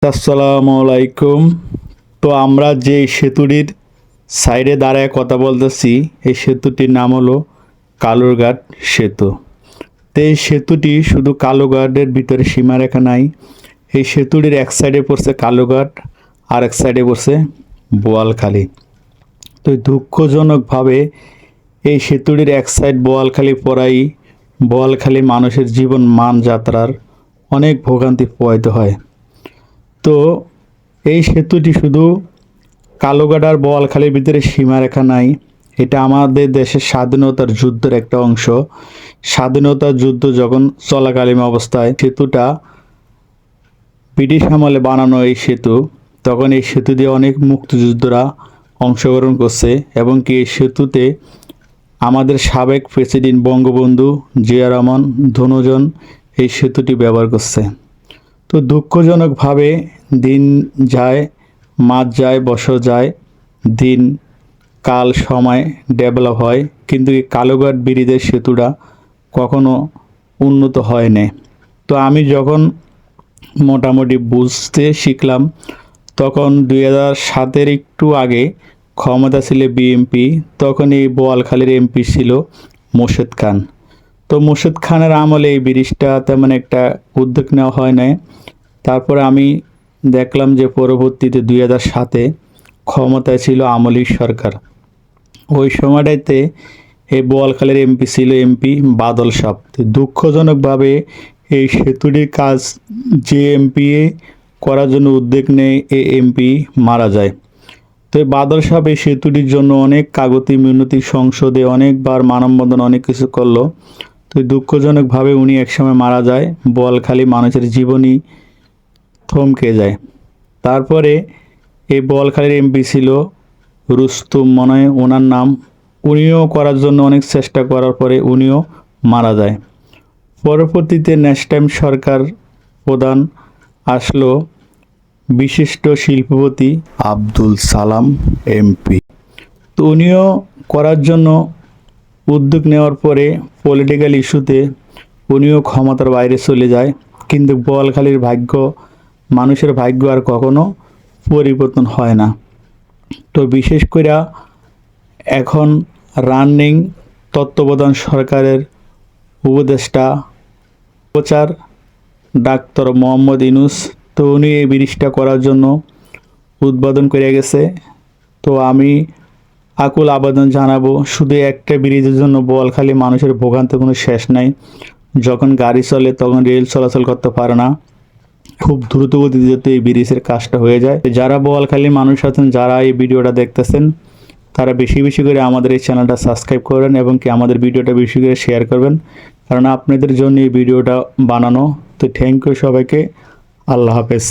আসসালামু আলাইকুম। তো আমরা যে সেতুটির সাইডে দাঁড়ায় কথা বলতেছি, এই সেতুটির নাম হলো কালুরঘাট সেতু। তো এই সেতুটি শুধু কালুরঘাটের ভিতরে সীমারেখা নাই। এই সেতুটির এক সাইডে পড়ছে কালুরঘাট, আর এক সাইডে পড়ছে বোয়ালখালী। তো দুঃখজনকভাবে এই সেতুটির এক সাইড বোয়ালখালী পড়াই বোয়ালখালী মানুষের জীবন মান যাত্রার অনেক ভোগান্তি পোহাইতে হয়। তো এই সেতুটি শুধু কালুঘাট আর বোয়ালখালীর ভিতরে সীমারেখা নাই, এটা আমাদের দেশের স্বাধীনতার যুদ্ধের একটা অংশ। স্বাধীনতার যুদ্ধ যখন চলাকালীন অবস্থায় সেতুটা ব্রিটিশ আমলে বানানো এই সেতু, তখন এই সেতু দিয়ে অনেক মুক্তিযোদ্ধারা অংশগ্রহণ করছে এবং কি এই সেতুতে আমাদের সাবেক প্রেসিডেন্ট বঙ্গবন্ধু জিয়া রহমান ধনুজন এই সেতুটি ব্যবহার করছে। তো দুঃখজনকভাবে দিন যায়, মাস যায়, বছর যায়, দিন কাল সময় ডেভেলপ হয়, কিন্তু এই কালুঘাট ব্রিজের সেতুটা কখনো উন্নত হয় না। তো আমি যখন মোটামুটি বুঝতে শিখলাম, তখন 2007-এর একটু আগে ক্ষমতা ছিল বিএনপি, তখন এই বোয়ালখালীর এমপি ছিল মোর্শেদ খান। তো মোর্শেদ খানের আমলে এই ব্রিজটা তেমন একটা উদ্যোগ নেওয়া হয় না। তারপরে আমি দেখলাম যে পরবর্তীতে 2007-এ ক্ষমতায় ছিল আওয়ামী লীগ সরকার। ওই সময়টাতে এই বোয়ালখালীর এমপি ছিল এমপি বাদল সাহেব। দুঃখজনকভাবে এই সেতুটির কাজ যে এমপি করার জন্য উদ্যোগ নেয়, এই এমপি মারা যায়। তো এই বাদল সাহেব এই সেতুটির জন্য অনেক কাগতি মিনতি সংসদে অনেকবার মানববন্ধন অনেক কিছু করলো। তো দুঃখজনকভাবে উনি একসময় মারা যায়, বোয়ালখালী মানুষের জীবনই থমকে যায়। তারপরে এই বোয়ালখালীর এমপি ছিল রুস্তুম, মনে হয় ওনার নাম। উনিও করার জন্য অনেক চেষ্টা করার পরে উনিও মারা যায়। পরবর্তীতে নেক্সট টাইম সরকার প্রধান আসলো বিশিষ্ট শিল্পপতি আব্দুল সালাম এমপি। তো উনিও করার জন্য উদ্যোগ নেওয়ার পরে পলিটিক্যাল ইস্যুতে উনিও ক্ষমতার বাইরে চলে যায়। কিন্তু বোয়ালখালীর ভাগ্য, মানুষের ভাগ্য আর কখনো পরিবর্তন হয় না। তো বিশেষ করে এখন রানিং তত্ত্বাবধান সরকারের উপদেষ্টা প্রচার ডাক্তার মোহাম্মদ ইউনূস, তো উনি এই ব্রিজটা করার জন্য উদ্বোধন করে গেছে। তো আমি আকুল আবেদন জানাবো, শুধু একটা ব্রিজের জন্য বোয়ালখালী মানুষের ভোগান্তি কোনো শেষ নাই। যখন গাড়ি চলে তখন রেল চলাচল করতে পারে না, খুব দ্রুত গতিতে যাতে এই ব্রিজের কাজটা হয়ে যায়। যারা বোয়ালখালীর মানুষ আছেন, যারা এই ভিডিওটা দেখতেছেন, তারা বেশি বেশি করে আমাদের এই চ্যানেলটা সাবস্ক্রাইব করবেন এবং কি আমাদের ভিডিওটা বেশি করে শেয়ার করবেন, কারণ আপনাদের জন্য এই ভিডিওটা বানানো। তো থ্যাংক ইউ সবাইকে। আল্লাহ হাফেজ।